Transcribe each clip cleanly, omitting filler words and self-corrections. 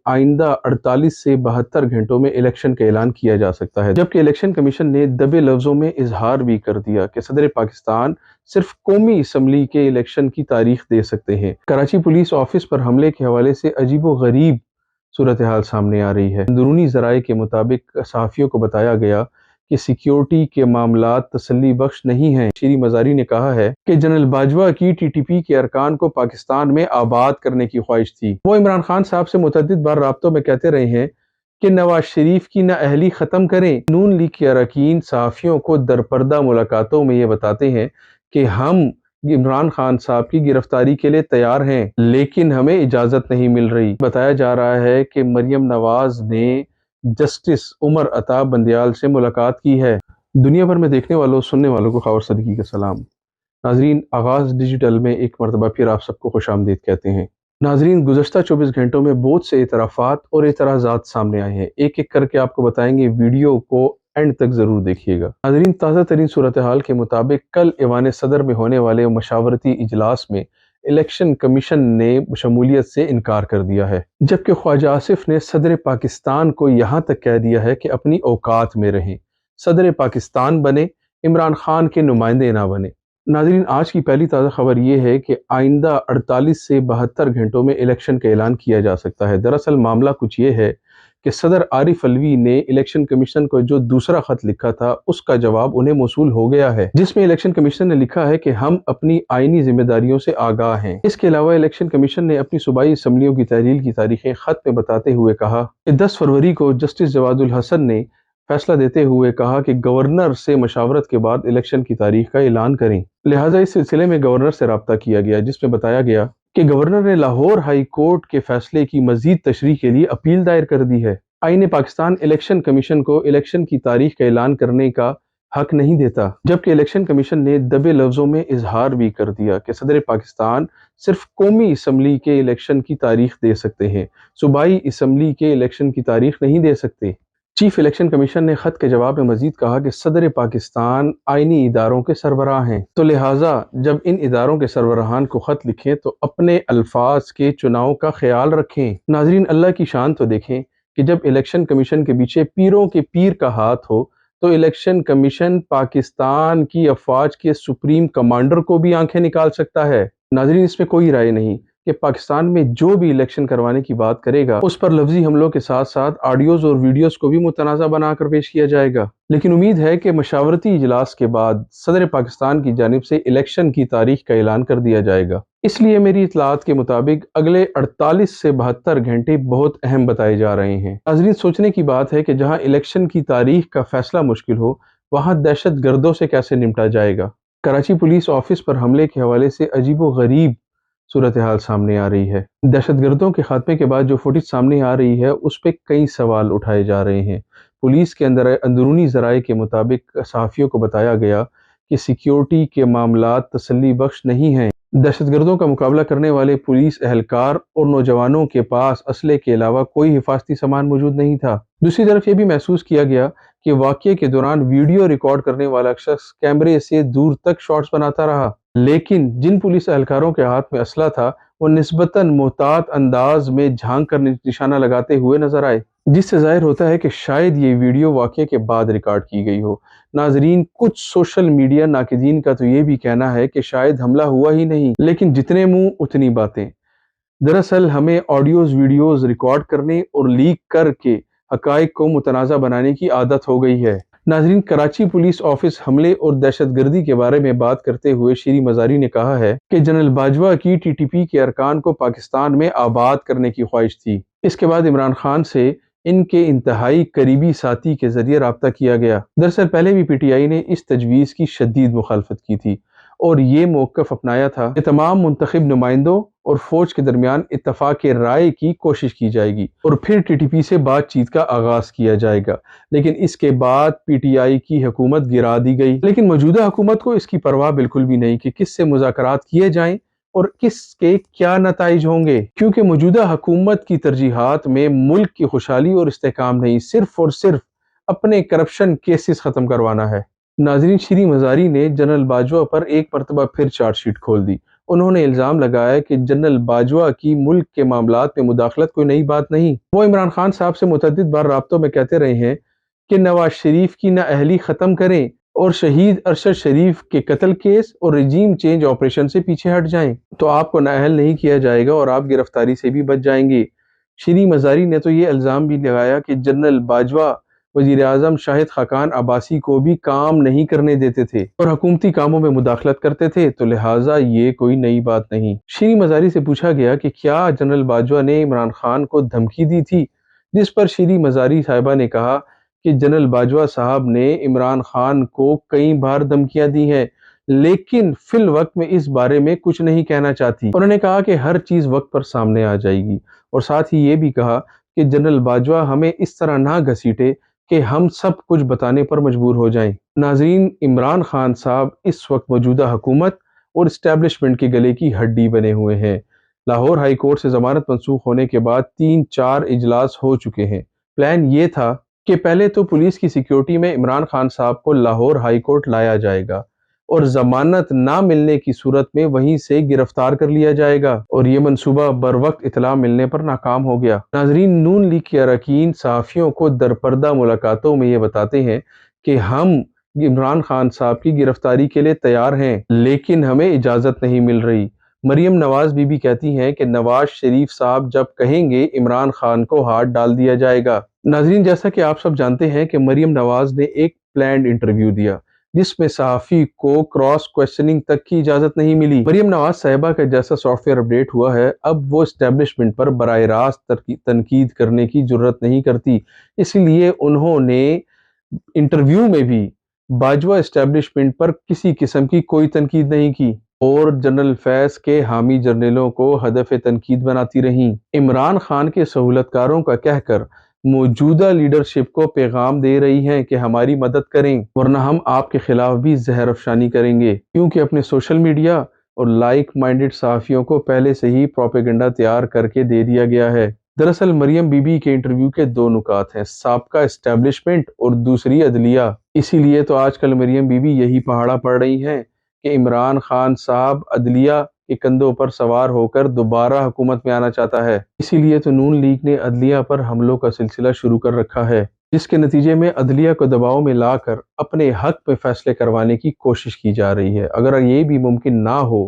آئندہ 48 سے 72 گھنٹوں میں الیکشن کا اعلان کیا جا سکتا ہے، جبکہ الیکشن کمیشن نے دبے لفظوں میں اظہار بھی کر دیا کہ صدر پاکستان صرف قومی اسمبلی کے الیکشن کی تاریخ دے سکتے ہیں۔ کراچی پولیس آفس پر حملے کے حوالے سے عجیب و غریب صورتحال سامنے آ رہی ہے۔ اندرونی ذرائع کے مطابق صحافیوں کو بتایا گیا کہ سیکیورٹی کے معاملات تسلی بخش نہیں ہیں۔ شری مزاری نے کہا ہے کہ جنرل باجوہ کی ٹی ٹی پی کے ارکان کو پاکستان میں آباد کرنے کی خواہش تھی۔ وہ عمران خان صاحب سے متعدد بار رابطوں میں کہتے رہے ہیں کہ نواز شریف کی نااہلی ختم کریں۔ نون لیگ کے اراکین صحافیوں کو درپردہ ملاقاتوں میں یہ بتاتے ہیں کہ ہم عمران خان صاحب کی گرفتاری کے لیے تیار ہیں، لیکن ہمیں اجازت نہیں مل رہی۔ بتایا جا رہا ہے کہ مریم نواز نے جسٹس عمر عطا بندیال سے ملاقات کی ہے۔ دنیا بھر میں دیکھنے والوں سننے والوں کو خاور صدیقی کا سلام۔ ناظرین، آغاز ڈیجیٹل میں ایک مرتبہ پھر آپ سب کو خوش آمدید کہتے ہیں۔ ناظرین، گزشتہ 24 گھنٹوں میں بہت سے اعترافات اور اعتراضات سامنے آئے ہیں۔ ایک ایک کر کے آپ کو بتائیں گے، ویڈیو کو اینڈ تک ضرور دیکھیے گا۔ ناظرین، تازہ ترین صورتحال کے مطابق کل ایوان صدر میں ہونے والے مشاورتی اجلاس میں الیکشن کمیشن نے شمولیت سے انکار کر دیا ہے، جبکہ خواجہ آصف نے صدر پاکستان کو یہاں تک کہہ دیا ہے کہ اپنی اوقات میں رہیں، صدر پاکستان بنے، عمران خان کے نمائندے نہ بنے۔ ناظرین، آج کی پہلی تازہ خبر یہ ہے کہ آئندہ 48 سے 72 گھنٹوں میں الیکشن کا اعلان کیا جا سکتا ہے۔ دراصل معاملہ کچھ یہ ہے کہ صدر عارف علوی نے الیکشن کمیشن کو جو دوسرا خط لکھا تھا اس کا جواب انہیں موصول ہو گیا ہے، جس میں الیکشن کمیشن نے لکھا ہے کہ ہم اپنی آئینی ذمہ داریوں سے آگاہ ہیں۔ اس کے علاوہ الیکشن کمیشن نے اپنی صوبائی اسمبلیوں کی تحلیل کی تاریخیں خط میں بتاتے ہوئے کہا کہ 10 فروری کو جسٹس جواد الحسن نے فیصلہ دیتے ہوئے کہا کہ گورنر سے مشاورت کے بعد الیکشن کی تاریخ کا اعلان کریں۔ لہٰذا اس سلسلے میں گورنر سے رابطہ کیا گیا، جس میں بتایا گیا کہ گورنر نے لاہور ہائی کورٹ کے فیصلے کی مزید تشریح کے لیے اپیل دائر کر دی ہے۔ آئین پاکستان الیکشن کمیشن کو الیکشن کی تاریخ کا اعلان کرنے کا حق نہیں دیتا، جبکہ الیکشن کمیشن نے دبے لفظوں میں اظہار بھی کر دیا کہ صدر پاکستان صرف قومی اسمبلی کے الیکشن کی تاریخ دے سکتے ہیں، صوبائی اسمبلی کے الیکشن کی تاریخ نہیں دے سکتے۔ چیف الیکشن کمیشن نے خط کے جواب میں مزید کہا کہ صدر پاکستان آئینی اداروں کے سربراہ ہیں، تو لہٰذا جب ان اداروں کے سربراہان کو خط لکھیں تو اپنے الفاظ کے چناؤ کا خیال رکھیں۔ ناظرین، اللہ کی شان تو دیکھیں کہ جب الیکشن کمیشن کے پیچھے پیروں کے پیر کا ہاتھ ہو تو الیکشن کمیشن پاکستان کی افواج کے سپریم کمانڈر کو بھی آنکھیں نکال سکتا ہے۔ ناظرین، اس میں کوئی رائے نہیں کہ پاکستان میں جو بھی الیکشن کروانے کی بات کرے گا اس پر لفظی حملوں کے ساتھ ساتھ آڈیوز اور ویڈیوز کو بھی متنازع بنا کر پیش کیا جائے گا، لیکن امید ہے کہ مشاورتی اجلاس کے بعد صدر پاکستان کی جانب سے الیکشن کی تاریخ کا اعلان کر دیا جائے گا۔ اس لیے میری اطلاعات کے مطابق اگلے 48 سے 72 گھنٹے بہت اہم بتائے جا رہے ہیں۔ ناظرین، سوچنے کی بات ہے کہ جہاں الیکشن کی تاریخ کا فیصلہ مشکل ہو، وہاں دہشت گردوں سے کیسے نمٹا جائے گا۔ کراچی پولیس آفس پر حملے کے حوالے سے عجیب و غریب صورتحال سامنے آ رہی ہے۔ دہشت گردوں کے خاتمے کے بعد جو فوٹیج سامنے آ رہی ہے اس پہ کئی سوال اٹھائے جا رہے ہیں۔ پولیس کے اندرونی ذرائع کے مطابق صحافیوں کو بتایا گیا کہ سیکیورٹی کے معاملات تسلی بخش نہیں ہیں۔ دہشت گردوں کا مقابلہ کرنے والے پولیس اہلکار اور نوجوانوں کے پاس اسلحے کے علاوہ کوئی حفاظتی سامان موجود نہیں تھا۔ دوسری طرف یہ بھی محسوس کیا گیا کہ واقعے کے دوران ویڈیو ریکارڈ کرنے والا شخص کیمرے سے دور تک شاٹس بناتا رہا، لیکن جن پولیس اہلکاروں کے ہاتھ میں اسلحہ تھا وہ نسبتاً محتاط انداز میں جھانک کر نشانہ لگاتے ہوئے نظر آئے، جس سے ظاہر ہوتا ہے کہ شاید یہ ویڈیو واقعے کے بعد ریکارڈ کی گئی ہو۔ ناظرین، کچھ سوشل میڈیا ناقدین کا تو یہ بھی کہنا ہے کہ شاید حملہ ہوا ہی نہیں، لیکن جتنے منہ اتنی باتیں۔ دراصل ہمیں آڈیوز ویڈیوز ریکارڈ کرنے اور لیک کر کے حقائق کو متنازع بنانے کی عادت ہو گئی ہے۔ ناظرین، کراچی پولیس آفس حملے اور دہشت گردی کے بارے میں بات کرتے ہوئے شری مزاری نے کہا ہے کہ جنرل باجوہ کی ٹی ٹی پی کے ارکان کو پاکستان میں آباد کرنے کی خواہش تھی۔ اس کے بعد عمران خان سے ان کے انتہائی قریبی ساتھی کے ذریعے رابطہ کیا گیا۔ دراصل پہلے بھی پی ٹی آئی نے اس تجویز کی شدید مخالفت کی تھی اور یہ موقف اپنایا تھا کہ تمام منتخب نمائندوں اور فوج کے درمیان اتفاق رائے کی کوشش کی جائے گی اور پھر ٹی ٹی پی سے بات چیت کا آغاز کیا جائے گا، لیکن اس کے بعد پی ٹی آئی کی حکومت گرا دی گئی۔ لیکن موجودہ حکومت کو اس کی پرواہ بالکل بھی نہیں کہ کس سے مذاکرات کیے جائیں اور کس کے کیا نتائج ہوں گے، کیونکہ موجودہ حکومت کی ترجیحات میں ملک کی خوشحالی اور استحکام نہیں، صرف اور صرف اپنے کرپشن کیسز ختم کروانا ہے۔ ناظرین، شری مزاری نے جنرل باجوہ پر ایک مرتبہ پھر چارج شیٹ کھول دی انہوں نے الزام لگایا کہ جنرل باجوہ کی ملک کے معاملات میں مداخلت کوئی نئی بات نہیں۔ وہ عمران خان صاحب سے متعدد بار رابطوں میں کہتے رہے ہیں کہ نواز شریف کی نااہلی ختم کریں اور شہید ارشد شریف کے قتل کیس اور رجیم چینج آپریشن سے پیچھے ہٹ جائیں تو آپ کو نااہل نہیں کیا جائے گا اور آپ گرفتاری سے بھی بچ جائیں گے۔ شیریں مزاری نے تو یہ الزام بھی لگایا کہ جنرل باجوہ وزیر اعظم شاہد خاقان عباسی کو بھی کام نہیں کرنے دیتے تھے اور حکومتی کاموں میں مداخلت کرتے تھے، تو لہٰذا یہ کوئی نئی بات نہیں۔ شیریں مزاری سے پوچھا گیا کہ کیا جنرل باجوہ نے عمران خان کو دھمکی دی تھی، جس پر شیریں مزاری صاحبہ نے کہا کہ جنرل باجوہ صاحب نے عمران خان کو کئی بار دھمکیاں دی ہیں، لیکن فی الوقت میں اس بارے میں کچھ نہیں کہنا چاہتی۔ انہوں نے کہا کہ ہر چیز وقت پر سامنے آ جائے گی، اور ساتھ ہی یہ بھی کہا کہ جنرل باجوہ ہمیں اس طرح نہ گھسیٹے کہ ہم سب کچھ بتانے پر مجبور ہو جائیں۔ ناظرین، عمران خان صاحب اس وقت موجودہ حکومت اور اسٹیبلشمنٹ کے گلے کی ہڈی بنے ہوئے ہیں۔ لاہور ہائی کورٹ سے ضمانت منسوخ ہونے کے بعد 3-4 اجلاس ہو چکے ہیں۔ پلان یہ تھا کہ پہلے تو پولیس کی سیکیورٹی میں عمران خان صاحب کو لاہور ہائی کورٹ لایا جائے گا اور ضمانت نہ ملنے کی صورت میں وہیں سے گرفتار کر لیا جائے گا، اور یہ منصوبہ بروقت اطلاع ملنے پر ناکام ہو گیا۔ ناظرین، نون لیگ کے اراکین صحافیوں کو درپردہ ملاقاتوں میں یہ بتاتے ہیں کہ ہم عمران خان صاحب کی گرفتاری کے لیے تیار ہیں، لیکن ہمیں اجازت نہیں مل رہی۔ مریم نواز بی بی کہتی ہیں کہ نواز شریف صاحب جب کہیں گے عمران خان کو ہاتھ ڈال دیا جائے گا۔ ناظرین، جیسا کہ آپ سب جانتے ہیں کہ مریم نواز نے ایک پلانڈ انٹرویو دیا جس میں صحافی کو کراس کوسچننگ تک کی اجازت نہیں ملی۔ مریم نواز صاحبہ کا جیسا سافٹ ویئر اپڈیٹ ہوا ہے، اب وہ اسٹیبلشمنٹ پر براہ راست تنقید کرنے کی جرت نہیں کرتی، اس لیے انہوں نے انٹرویو میں بھی باجوہ اسٹیبلشمنٹ پر کسی قسم کی کوئی تنقید نہیں کی اور جنرل فیض کے حامی جرنیلوں کو ہدف تنقید بناتی رہیں۔ عمران خان کے سہولت کاروں کا کہہ کر موجودہ لیڈرشپ کو پیغام دے رہی ہیں کہ ہماری مدد کریں، ورنہ ہم آپ کے خلاف بھی زہر افشانی کریں گے، کیونکہ اپنے سوشل میڈیا اور لائک مائنڈڈ صحافیوں کو پہلے سے ہی پروپیگنڈا تیار کر کے دے دیا گیا ہے۔ دراصل مریم بی بی کے انٹرویو کے 2 نکات ہیں، سابقہ اسٹیبلشمنٹ اور دوسری عدلیہ۔ اسی لیے تو آج کل مریم بی بی یہی پہاڑا پڑ رہی ہیں کہ عمران خان صاحب عدلیہ کے کندھوں پر سوار ہو کر دوبارہ حکومت میں آنا چاہتا ہے۔ اسی لیے تو نون لیگ نے عدلیہ پر حملوں کا سلسلہ شروع کر رکھا ہے، جس کے نتیجے میں عدلیہ کو دباؤ میں لا کر اپنے حق میں فیصلے کروانے کی کوشش کی جا رہی ہے۔ اگر یہ بھی ممکن نہ ہو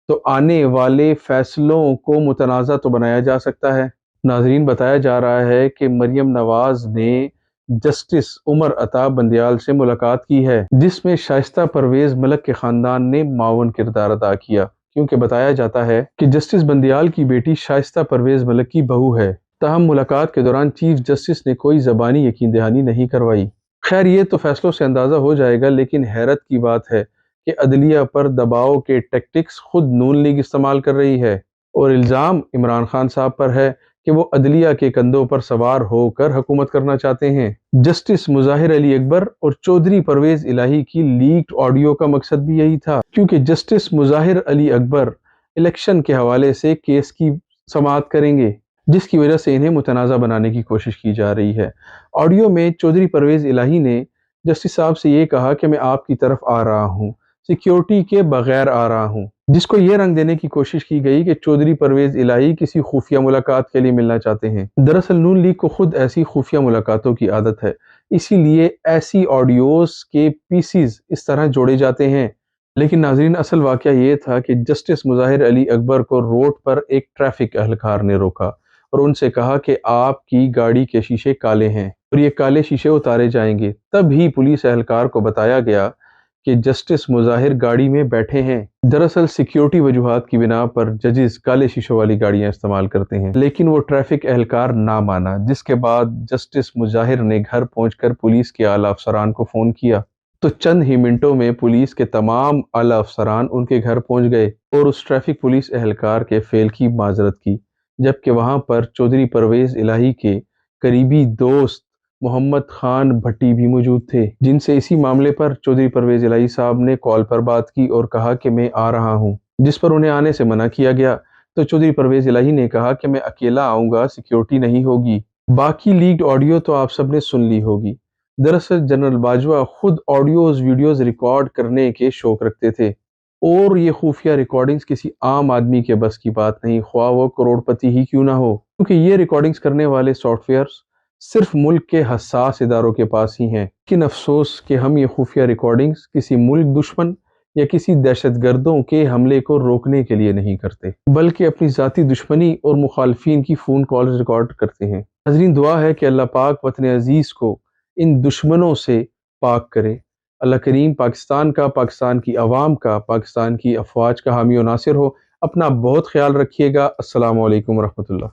تو آنے والے فیصلوں کو متنازع تو بنایا جا سکتا ہے۔ ناظرین، بتایا جا رہا ہے کہ مریم نواز نے جسٹس عمر عطا بندیال سے ملاقات کی ہے، جس میں شائستہ پرویز ملک کے خاندان نے معاون کردار ادا کیا، کیونکہ بتایا جاتا ہے کہ جسٹس بندیال کی بیٹی شائستہ پرویز ملک کی بہو ہے۔ تاہم ملاقات کے دوران چیف جسٹس نے کوئی زبانی یقین دہانی نہیں کروائی۔ خیر، یہ تو فیصلوں سے اندازہ ہو جائے گا، لیکن حیرت کی بات ہے کہ عدلیہ پر دباؤ کے ٹیکٹکس خود نون لیگ استعمال کر رہی ہے، اور الزام عمران خان صاحب پر ہے کہ وہ عدلیہ کے کندھوں پر سوار ہو کر حکومت کرنا چاہتے ہیں۔ جسٹس مظاہر علی اکبر اور چودھری پرویز الہی کی لیکڈ آڈیو کا مقصد بھی یہی تھا، کیونکہ جسٹس مظاہر علی اکبر الیکشن کے حوالے سے کیس کی سماعت کریں گے، جس کی وجہ سے انہیں متنازع بنانے کی کوشش کی جا رہی ہے۔ آڈیو میں چودھری پرویز الہی نے جسٹس صاحب سے یہ کہا کہ میں آپ کی طرف آ رہا ہوں، سیکیورٹی کے بغیر آ رہا ہوں، جس کو یہ رنگ دینے کی کوشش کی گئی کہ چودھری پرویز الہی کسی خفیہ ملاقات کے لیے ملنا چاہتے ہیں۔ دراصل نون لیگ کو خود ایسی خفیہ ملاقاتوں کی عادت ہے، اسی لیے ایسی آڈیوز کے پیسز اس طرح جوڑے جاتے ہیں۔ لیکن ناظرین، اصل واقعہ یہ تھا کہ جسٹس مظاہر علی اکبر کو روڈ پر ایک ٹریفک اہلکار نے روکا اور ان سے کہا کہ آپ کی گاڑی کے شیشے کالے ہیں اور یہ کالے شیشے اتارے جائیں گے۔ تب ہی پولیس اہلکار کو بتایا گیا کہ جسٹس مظاہر گاڑی میں بیٹھے ہیں۔ دراصل سیکیورٹی وجوہات کی بنا پر ججز کالے شیشوں والی گاڑیاں استعمال کرتے ہیں، لیکن وہ ٹریفک اہلکار نہ مانا، جس کے بعد جسٹس مظاہر نے گھر پہنچ کر پولیس کے اعلیٰ افسران کو فون کیا، تو چند ہی منٹوں میں پولیس کے تمام اعلیٰ افسران ان کے گھر پہنچ گئے اور اس ٹریفک پولیس اہلکار کے فعل کی معذرت کی، جبکہ وہاں پر چودھری پرویز الہی کے قریبی دوست محمد خان بھٹی بھی موجود تھے، جن سے اسی معاملے پر چودھری پرویز الہی صاحب نے کال پر بات کی اور کہا کہ میں آ رہا ہوں، جس پر انہیں آنے سے منع کیا گیا۔ تو چودھری پرویز الہی نے کہا کہ میں اکیلا آؤں گا، سیکیورٹی نہیں ہوگی۔ باقی لیکڈ آڈیو تو آپ سب نے سن لی ہوگی۔ دراصل جنرل باجوہ خود آڈیوز ویڈیوز ریکارڈ کرنے کے شوق رکھتے تھے، اور یہ خفیہ ریکارڈنگز کسی عام آدمی کے بس کی بات نہیں، خواہ وہ کروڑپتی ہی کیوں نہ ہو، کیونکہ یہ ریکارڈنگز کرنے والے سافٹ ویئرز صرف ملک کے حساس اداروں کے پاس ہی ہیں۔ لیکن افسوس کہ ہم یہ خفیہ ریکارڈنگز کسی ملک دشمن یا کسی دہشت گردوں کے حملے کو روکنے کے لیے نہیں کرتے، بلکہ اپنی ذاتی دشمنی اور مخالفین کی فون کالز ریکارڈ کرتے ہیں۔ ناظرین، دعا ہے کہ اللہ پاک وطن عزیز کو ان دشمنوں سے پاک کرے۔ اللہ کریم پاکستان کا، پاکستان کی عوام کا، پاکستان کی افواج کا حامی و ناصر ہو۔ اپنا بہت خیال رکھیے گا۔ السلام علیکم ورحمۃ اللہ۔